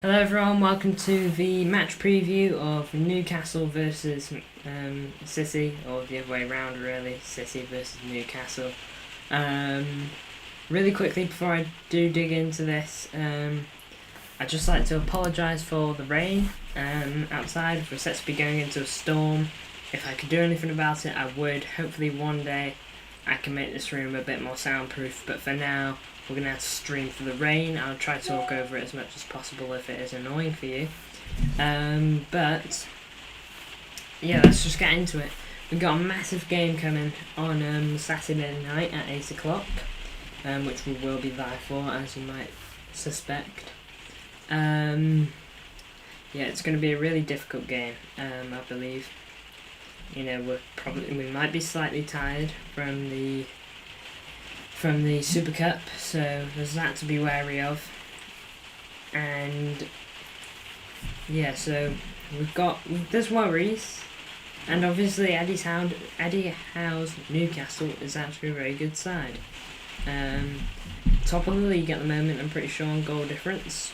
Hello everyone, welcome to the match preview of Newcastle versus City, or the other way around really, City versus Newcastle. Really quickly before I do dig into this, I'd just like to apologise for the rain outside. We're set to be going into a storm. If I could do anything about it, I would. Hopefully one day I can make this room a bit more soundproof, but for now we're going to have to stream through the rain. I'll try to talk over it as much as possible if it is annoying for you. But yeah, let's just get into it. We've got a massive game coming on Saturday night at 8 o'clock, which we will be live for, as you might suspect. Yeah, it's going to be a really difficult game, I believe. You know, we might be slightly tired from the Super Cup, so there's that to be wary of. And yeah, so there's worries, and obviously Eddie Howe's Newcastle is actually a very good side. Top of the league at the moment, I'm pretty sure, on goal difference.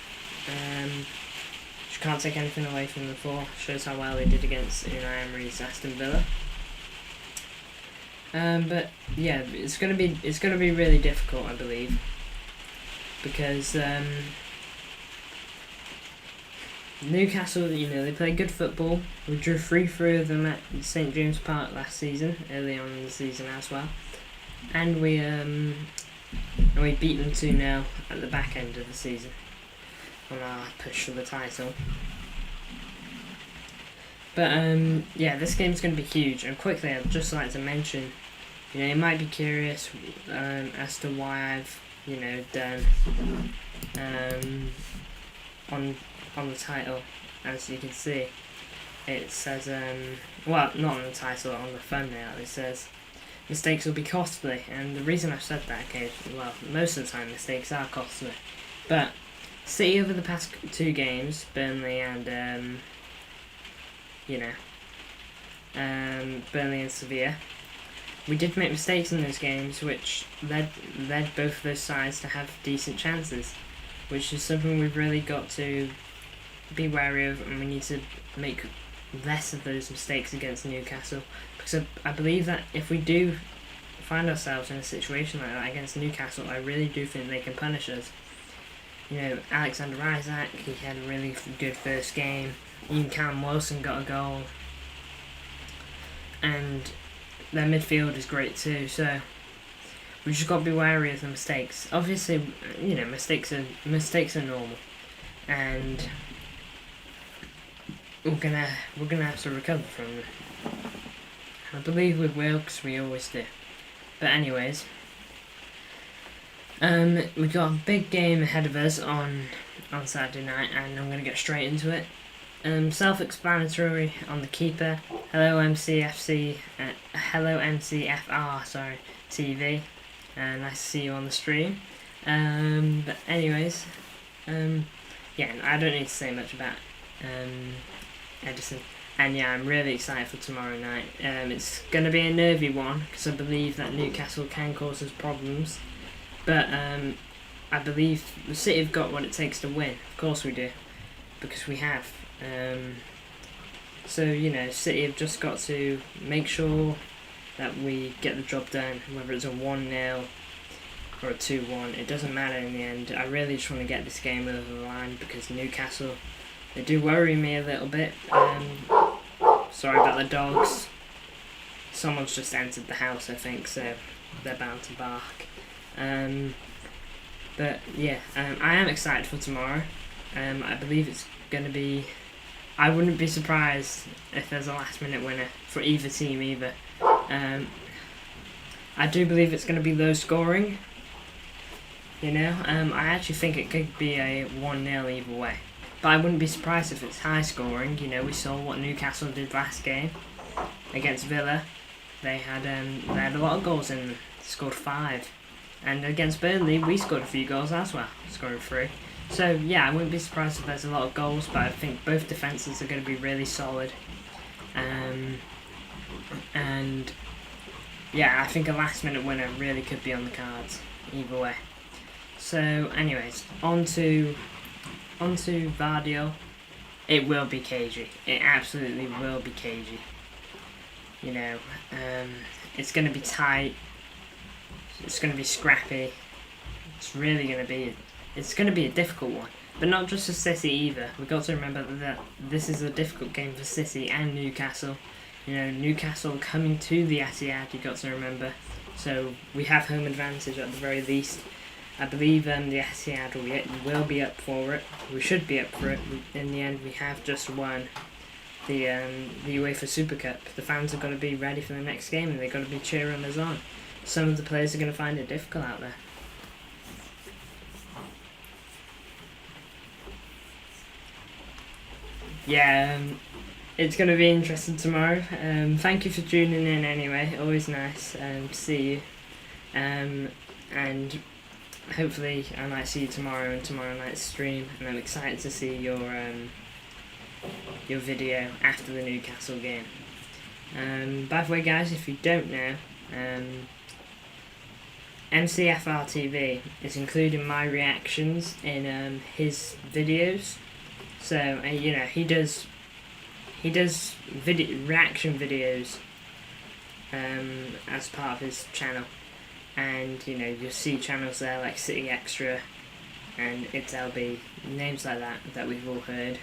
Which can't take anything away from the four. Shows how well they did against Unai Emery's Aston Villa. But yeah, it's gonna be really difficult, I believe, because Newcastle, you know, they play good football. We drew 3-3 of them at St James Park last season, early on in the season as well, and we beat them 2-0 at the back end of the season on our push for the title. But yeah, this game's going to be huge. And quickly, I'd just like to mention, you know, you might be curious as to why I've, you know, done on the title. As you can see, it says well, not on the title, on the thumbnail. It says mistakes will be costly, and the reason I've said that, okay, well, most of the time mistakes are costly, but City over the past two games, Burnley and Burnley and Sevilla, we did make mistakes in those games, which led both of those sides to have decent chances, which is something we've really got to be wary of, and we need to make less of those mistakes against Newcastle, because I believe that if we do find ourselves in a situation like that against Newcastle, I really do think they can punish us. You know, Alexander Isak, he had a really good first game. Even Callum Wilson got a goal, and their midfield is great too. So we just got to be wary of the mistakes. Obviously, you know, mistakes are normal, and we're gonna have to recover from them. I believe we will, because we always do. But anyways, we've got a big game ahead of us on Saturday night, and I'm gonna get straight into it. Self-explanatory on the keeper. Hello MCFR, sorry, TV. Nice to see you on the stream. But anyways, yeah, I don't need to say much about Edison. And yeah, I'm really excited for tomorrow night. It's going to be a nervy one, because I believe that Newcastle can cause us problems. But I believe the City have got what it takes to win. Of course we do, because we have. So, you know, City have just got to make sure that we get the job done, whether it's a 1-0 or a 2-1. It doesn't matter in the end. I really just want to get this game over the line, because Newcastle, they do worry me a little bit. Sorry about the dogs. Someone's just entered the house, I think, so they're bound to bark. But yeah, I am excited for tomorrow. I believe it's going to be... I wouldn't be surprised if there's a last-minute winner for either team either. I do believe it's going to be low scoring. You know, I actually think it could be a 1-0 either way. But I wouldn't be surprised if it's high scoring. You know, we saw what Newcastle did last game against Villa. They had a lot of goals in them. They scored 5. And against Burnley, we scored a few goals as well, scoring 3. So yeah, I wouldn't be surprised if there's a lot of goals, but I think both defences are going to be really solid. And yeah, I think a last-minute winner really could be on the cards either way. So anyways, on to onto Vardio. It will be cagey. It absolutely will be cagey. You know, it's going to be tight. It's going to be scrappy. It's really going to be. It's going to be a difficult one, but not just for City either. We've got to remember that this is a difficult game for City and Newcastle. You know, Newcastle coming to the Etihad. You've got to remember. So we have home advantage at the very least. I believe the Etihad will be up for it. We should be up for it. In the end, we have just won the UEFA Super Cup. The fans are going to be ready for the next game, and they're going to be cheering us on. Some of the players are going to find it difficult out there. Yeah, it's going to be interesting tomorrow. Thank you for tuning in anyway. Always nice to see you. And hopefully I might see you tomorrow in tomorrow night's stream, and I'm excited to see your video after the Newcastle game. By the way, guys, if you don't know, MCFR TV is including my reactions in his videos. So you know, he does reaction videos as part of his channel. And you know, you'll see channels there like City Extra and It's LB, names like that we've all heard.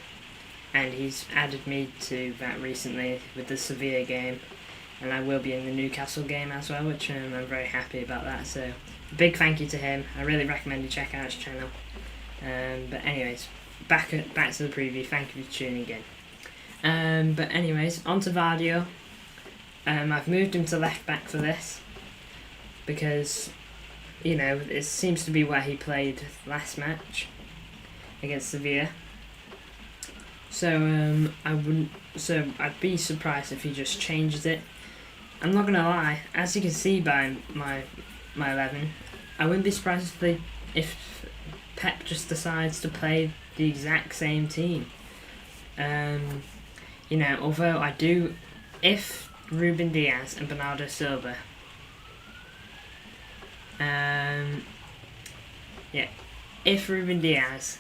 And he's added me to that recently with the Sevilla game, and I will be in the Newcastle game as well, which I'm very happy about that. So big thank you to him. I really recommend you check out his channel. But anyways, back to the preview. Thank you for tuning in. But anyways, on to Vardio. I've moved him to left back for this, because, you know, it seems to be where he played last match against Sevilla. So I'd be surprised if he just changes it. I'm not gonna lie, as you can see by my 11, I wouldn't be surprised if Pep just decides to play the exact same team. You know, although I do, if Ruben Diaz and Bernardo Silva. If Ruben Diaz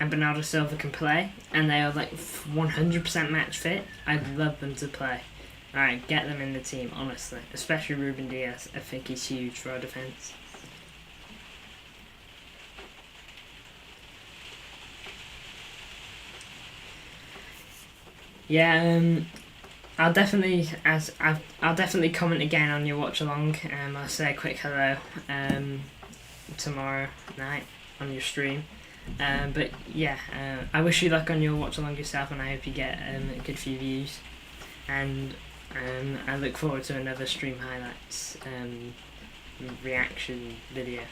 and Bernardo Silva can play, and they are like 100% match fit, I'd love them to play. Alright, get them in the team, honestly. Especially Ruben Diaz. I think he's huge for our defence. Yeah, I'll definitely comment again on your watch along. I'll say a quick hello tomorrow night on your stream. But yeah, I wish you luck on your watch along yourself, and I hope you get a good few views. And I look forward to another stream highlights reaction video.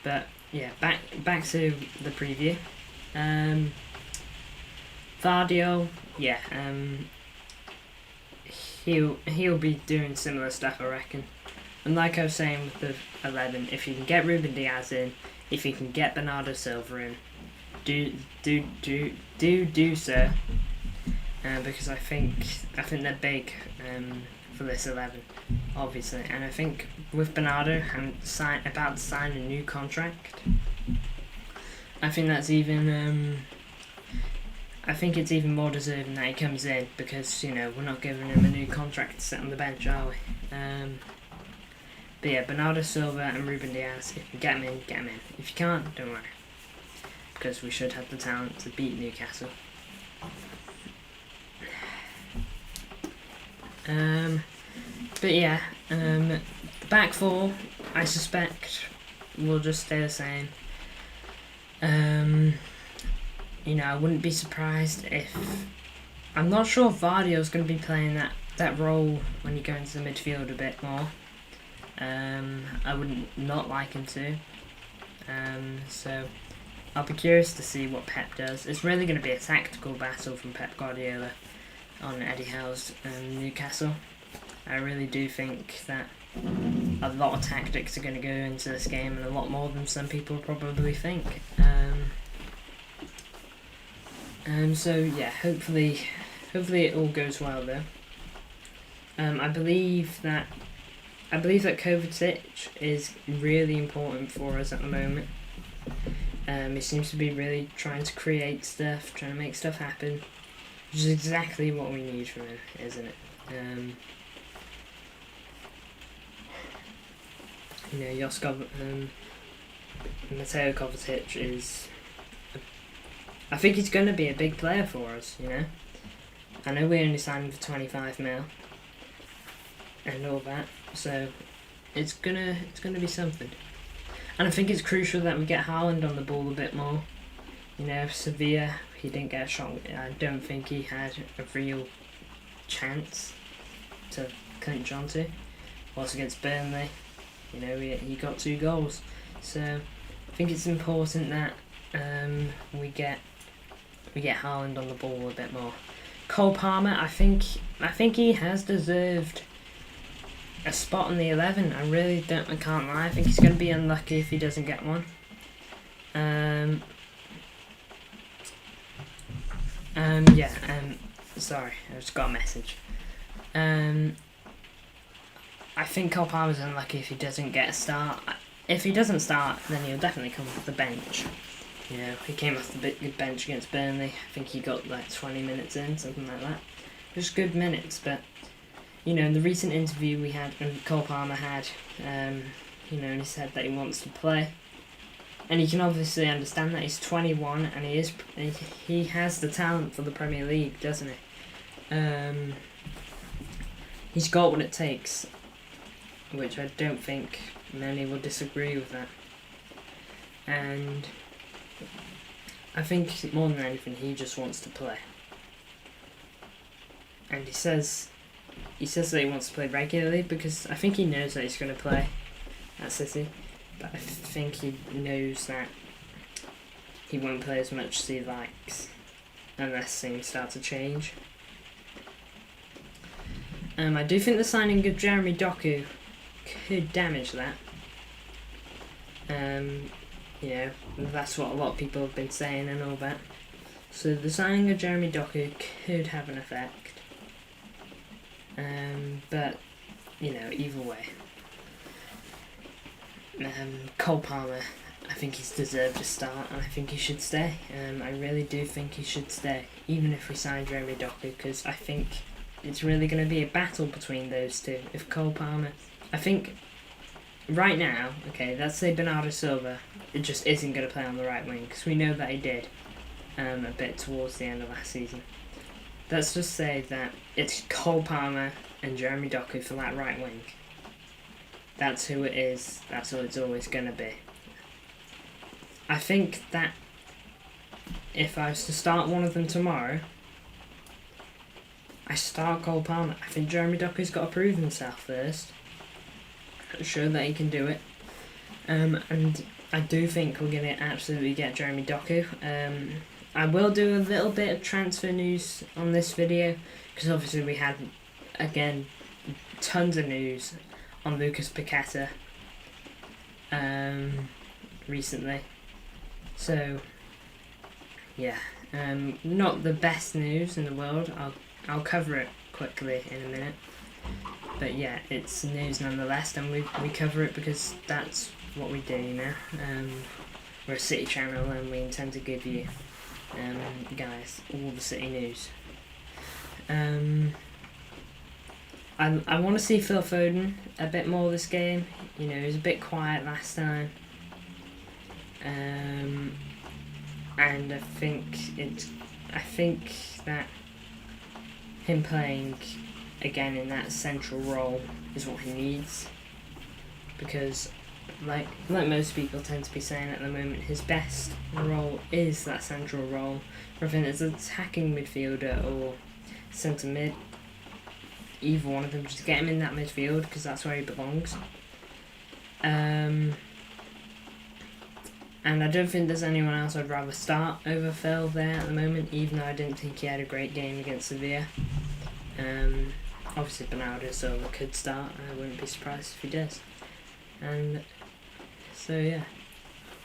But yeah, back to the preview. Vardio, yeah, he'll be doing similar stuff, I reckon. And like I was saying with the 11, if you can get Ruben Diaz in, if you can get Bernardo Silva in, do so. Because I think they're big for this 11, obviously. And I think with Bernardo about to sign a new contract, I think that's even. I think it's even more deserving that he comes in, because, you know, we're not giving him a new contract to sit on the bench, are we? But yeah, Bernardo Silva and Ruben Diaz, if you can get them in, get them in. If you can't, don't worry, because we should have the talent to beat Newcastle. But yeah, the back four, I suspect, will just stay the same. You know, I wouldn't be surprised if... I'm not sure if Vardio's going to be playing that role when you go into the midfield a bit more. I would not like him to. So I'll be curious to see what Pep does. It's really going to be a tactical battle from Pep Guardiola on Eddie Howe's Newcastle. I really do think that a lot of tactics are going to go into this game, and a lot more than some people probably think. So yeah, hopefully it all goes well though. I believe that Kovacic is really important for us at the moment. He seems to be really trying to create stuff, trying to make stuff happen, which is exactly what we need from him, isn't it? Mateo Kovacic is... I think he's going to be a big player for us, you know? I know we only signed him for 25 mil and all that, so it's gonna be something. And I think it's crucial that we get Haaland on the ball a bit more. You know, Sevilla, he didn't get a shot. I don't think he had a real chance to clinch onto. Whilst against Burnley, you know, he got 2 goals. So I think it's important that we get Haaland on the ball a bit more. Cole Palmer, I think he has deserved a spot in the 11. I can't lie. I think he's going to be unlucky if he doesn't get one. Sorry, I just got a message. I think Cole Palmer's unlucky if he doesn't get a start. If he doesn't start, then he'll definitely come off the bench. You know, he came off the bench against Burnley. I think he got like 20 minutes in, something like that. Just good minutes, but you know, in the recent interview we had, Cole Palmer had, you know, and he said that he wants to play, and you can obviously understand that. He's 21 and he has the talent for the Premier League, doesn't he? He's got what it takes, which I don't think many will disagree with that. And I think more than anything, he just wants to play. And he says that he wants to play regularly because I think he knows that he's going to play at City, but I think he knows that he won't play as much as he likes unless things start to change. I do think the signing of Jeremy Doku could damage that. You know, that's what a lot of people have been saying and all that. So the signing of Jeremy Doku could have an effect. But, you know, either way. Cole Palmer, I think he's deserved a start and I think he should stay. I really do think he should stay, even if we sign Jeremy Doku, because I think it's really going to be a battle between those two. If Cole Palmer... I think right now, okay, let's say Bernardo Silva, it just isn't going to play on the right wing, because we know that he did a bit towards the end of last season. Let's just say that it's Cole Palmer and Jeremy Doku for that right wing. That's who it is. That's who it's always going to be. I think that if I was to start one of them tomorrow, I start Cole Palmer. I think Jeremy Doku's got to prove himself first. Show that he can do it. And I do think we're going to absolutely get Jeremy Doku. I will do a little bit of transfer news on this video, because obviously we had, again, tons of news on Lucas Paqueta recently. So, yeah, not the best news in the world. I'll cover it quickly in a minute. But yeah, it's news nonetheless, and we cover it because that's what we do, you know. We're a City channel and we intend to give you guys all the City news. I want to see Phil Foden a bit more this game. You know, he was a bit quiet last time. And I think that him playing again in that central role is what he needs, because like most people tend to be saying at the moment, his best role is that central role, whether it's attacking midfielder or centre mid. Either one of them, just get him in that midfield because that's where he belongs. And I don't think there's anyone else I'd rather start over Phil there at the moment, even though I didn't think he had a great game against Sevilla. Obviously Bernardo Silva could start, I wouldn't be surprised if he does. And so yeah,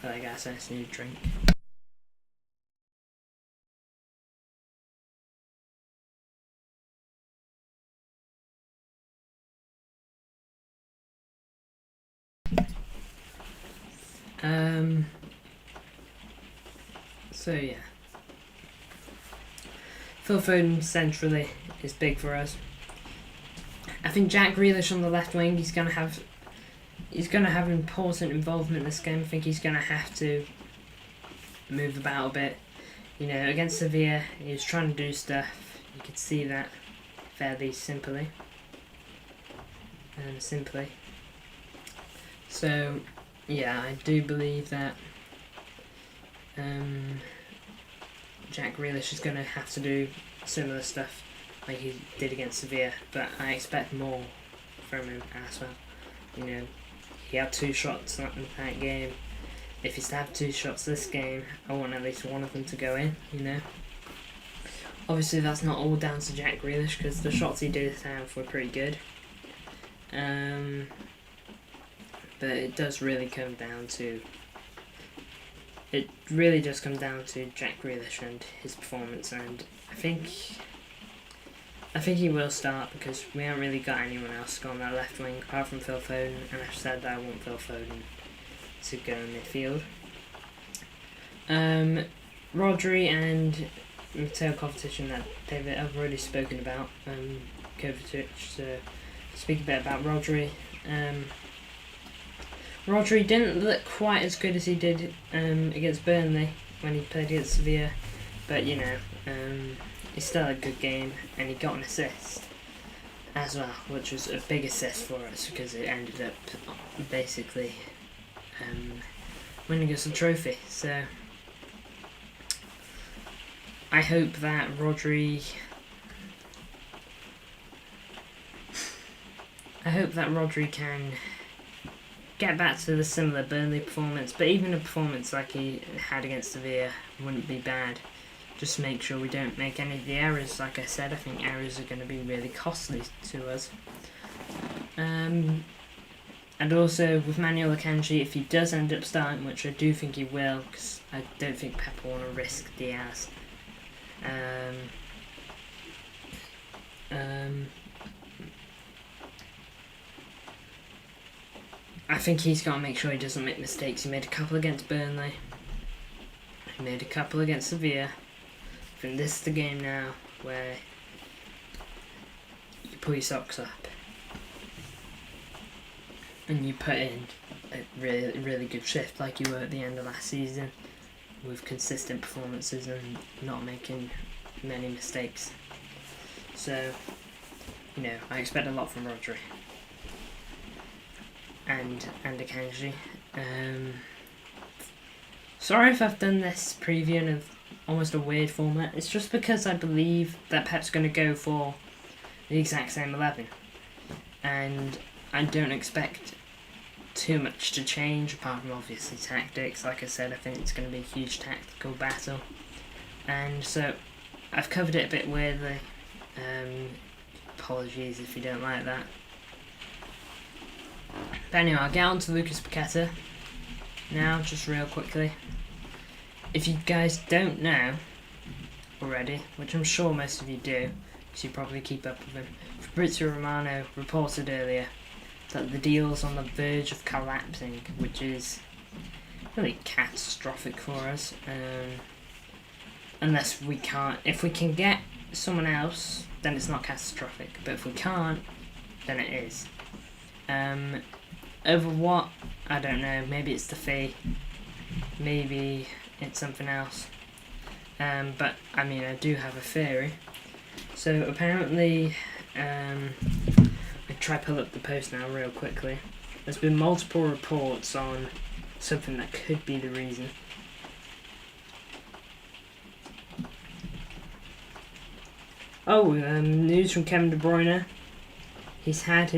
I guess I just need a drink. So yeah, Phil Foden centrally is big for us. I think Jack Grealish on the left wing, he's gonna have important involvement in this game. I think he's gonna have to move about a bit. You know, against Sevilla, he was trying to do stuff. You could see that fairly simply. So, yeah, I do believe that Jack Grealish is going to have to do similar stuff like he did against Sevilla, but I expect more from him as well. You know, he had 2 shots in that game. If he's to have 2 shots this game, I want at least one of them to go in, you know. Obviously that's not all down to Jack Grealish, because the shots he did have were pretty good. But it does really come down to... It really does come down to Jack Grealish and his performance, and I think he will start, because we haven't really got anyone else on that left wing apart from Phil Foden, and I've said that I want Phil Foden to go in midfield. Rodri and Mateo competition that David I've already spoken about. Kovacic. So speak a bit about Rodri. Rodri didn't look quite as good as he did against Burnley when he played against Sevilla, but you know, he still had a good game, and he got an assist as well, which was a big assist for us because it ended up basically winning us a trophy. So I hope that Rodri can get back to the similar Burnley performance, but even a performance like he had against Sevilla wouldn't be bad. Just make sure we don't make any of the errors. Like I said, I think errors are going to be really costly to us. And also with Manuel Akanji, if he does end up starting, which I do think he will, because I don't think Pep will want to risk Diaz. I think he's got to make sure he doesn't make mistakes. He made a couple against Burnley. He made a couple against Sevilla. I think this is the game now where you pull your socks up and you put in a really, really good shift like you were at the end of last season, with consistent performances and not making many mistakes. So, you know, I expect a lot from Rodri and Akanji. Sorry if I've done this preview in almost a weird format. It's just because I believe that Pep's going to go for the exact same 11, and I don't expect too much to change apart from obviously tactics. Like I said, I think it's going to be a huge tactical battle, and so I've covered it a bit weirdly. Apologies if you don't like that. But anyway, I'll get on to Lucas Paqueta now, just real quickly. If you guys don't know already, which I'm sure most of you do, because you probably keep up with him, Fabrizio Romano reported earlier that the deal's on the verge of collapsing, which is really catastrophic for us. Unless we can't, if we can get someone else, then it's not catastrophic, but if we can't, then it is. Over what? I don't know. Maybe it's the fee. Maybe it's something else. But I mean, I do have a theory. So apparently, I try to pull up the post now real quickly. There's been multiple reports on something that could be the reason. Oh, news from Kevin De Bruyne. He's had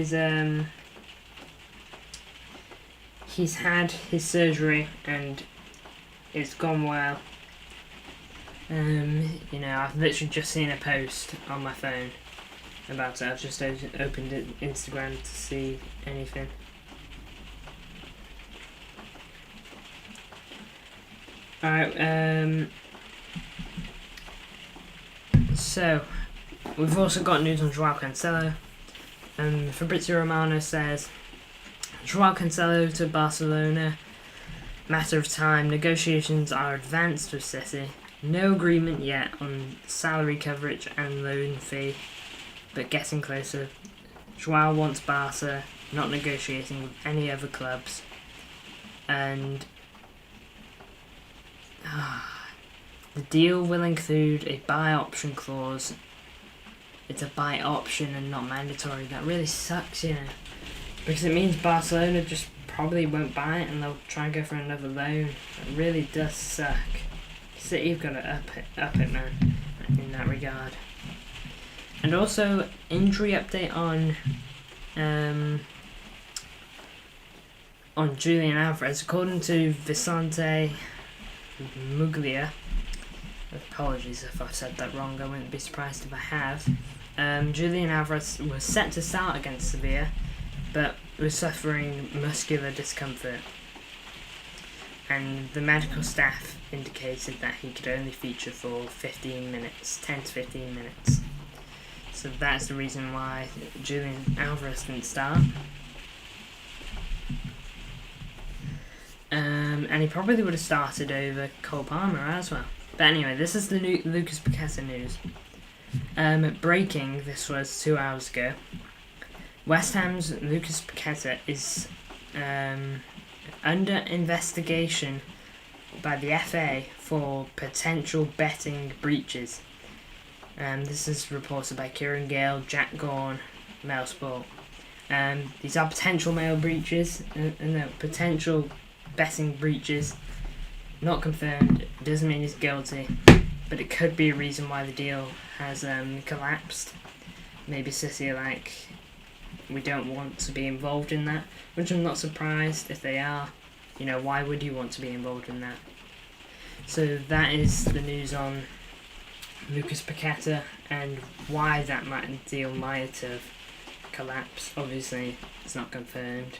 his surgery and it's gone well. You know, I've literally just seen a post on my phone about it. I've just opened it, Instagram, to see anything. Alright, so we've also got news on Joao Cancelo. Fabrizio Romano says Joao Cancelo to Barcelona. matter of time. Negotiations are advanced with City. No agreement yet on salary coverage and loan fee, but getting closer. Joao wants Barca, not negotiating with any other clubs. And the deal will include a buy option clause. It's a buy option and not mandatory. That really sucks, you know, because it means Barcelona just probably won't buy it and they'll try and go for another loan. It really does suck. City have got to up it, man, in that regard. And also, injury update on Julian Alvarez. According to Vicente Muglia, apologies if I've said that wrong, I wouldn't be surprised if I have. Julian Alvarez was set to start against Sevilla, but was suffering muscular discomfort. And the medical staff indicated that he could only feature for 15 minutes, 10 to 15 minutes. So that's the reason why Julian Alvarez didn't start. And he probably would have started over Cole Palmer as well. But anyway, this is the new Lucas Paqueta news. Breaking, this was 2 hours ago. West Ham's Lucas Paqueta is under investigation by the FA for potential betting breaches. This is reported by Kieran Gale, Jack Gorn, Mailsport. These are potential mail breaches, potential betting breaches. Not confirmed. It doesn't mean he's guilty, but it could be a reason why the deal has collapsed. Maybe City are like, we don't want to be involved in that, which I'm not surprised if they are. You know, why would you want to be involved in that? So that is the news on Lucas Paqueta and why that deal might have collapsed. Obviously, it's not confirmed.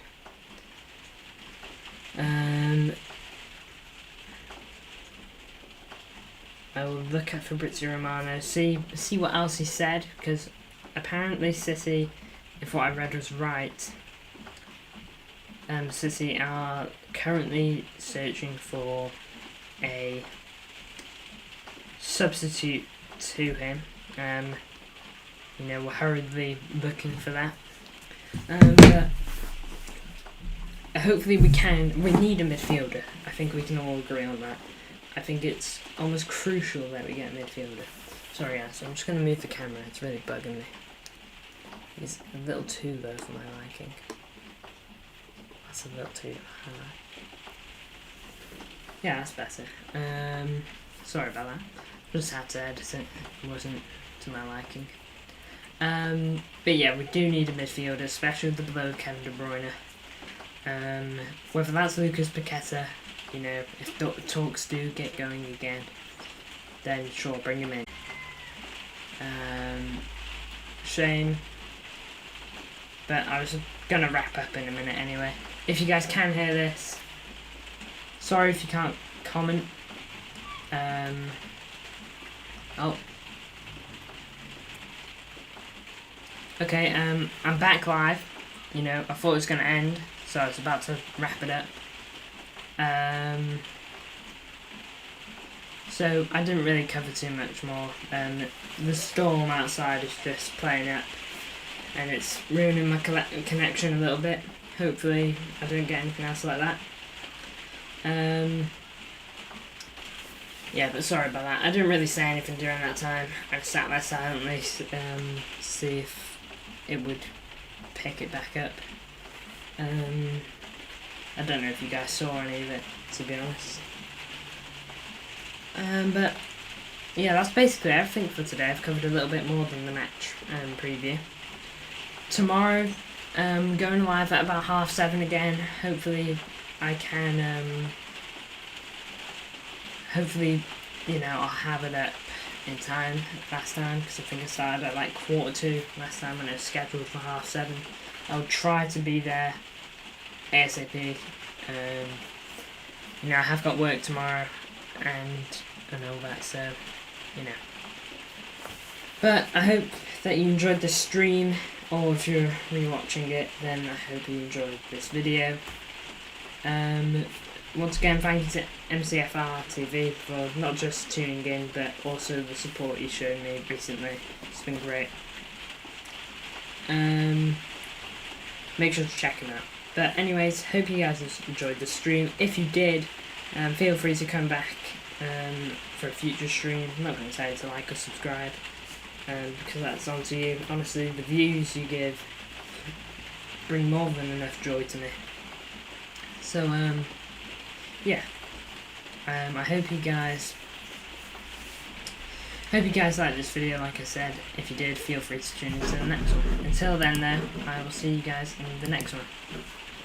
I will look at Fabrizio Romano, see what else he said, because apparently City, if what I read was right, City are currently searching for a substitute to him. We're hurriedly looking for that. But hopefully we need a midfielder. I think we can all agree on that. I think it's almost crucial that we get a midfielder. Sorry guys, I'm just going to move the camera, it's really bugging me. It's a little too low for my liking. That's a little too high. Yeah, that's better. Sorry about that. Just had to edit it. It wasn't to my liking. But yeah, we do need a midfielder, especially with the blow of Kevin De Bruyne. Whether that's Lucas Paqueta, if talks do get going again, then sure, bring him in. Shame. But I was gonna wrap up in a minute anyway. If you guys can hear this, sorry if you can't comment. Okay, I'm back live. I thought it was gonna end, so I was about to wrap it up. So I didn't really cover too much more. The storm outside is just playing up, and it's ruining my connection a little bit. Hopefully I don't get anything else like that. Yeah, but sorry about that. I didn't really say anything during that time. I sat there silently, see if it would pick it back up. I don't know if you guys saw any of it, to be honest. But yeah, that's basically everything for today. I've covered a little bit more than the match preview. Tomorrow, going live at about 7:30 again. Hopefully I can, I'll have it up in time last time, because I think I started at like 2:45 last time when it was scheduled for 7:30. I'll try to be there ASAP. I have got work tomorrow and all that, so but I hope that you enjoyed the stream, or if you're rewatching it, then I hope you enjoyed this video. once again, thank you to MCFR TV for not just tuning in, but also the support you've shown me recently. It's been great. Make sure to check them out. But anyways, hope you guys have enjoyed the stream. If you did, feel free to come back for a future stream. I'm not going to tell you to like or subscribe, because that's on to you. Honestly, the views you give bring more than enough joy to me. So, yeah. I hope you guys liked this video. Like I said, if you did, feel free to tune into the next one. Until then, though, I will see you guys in the next one.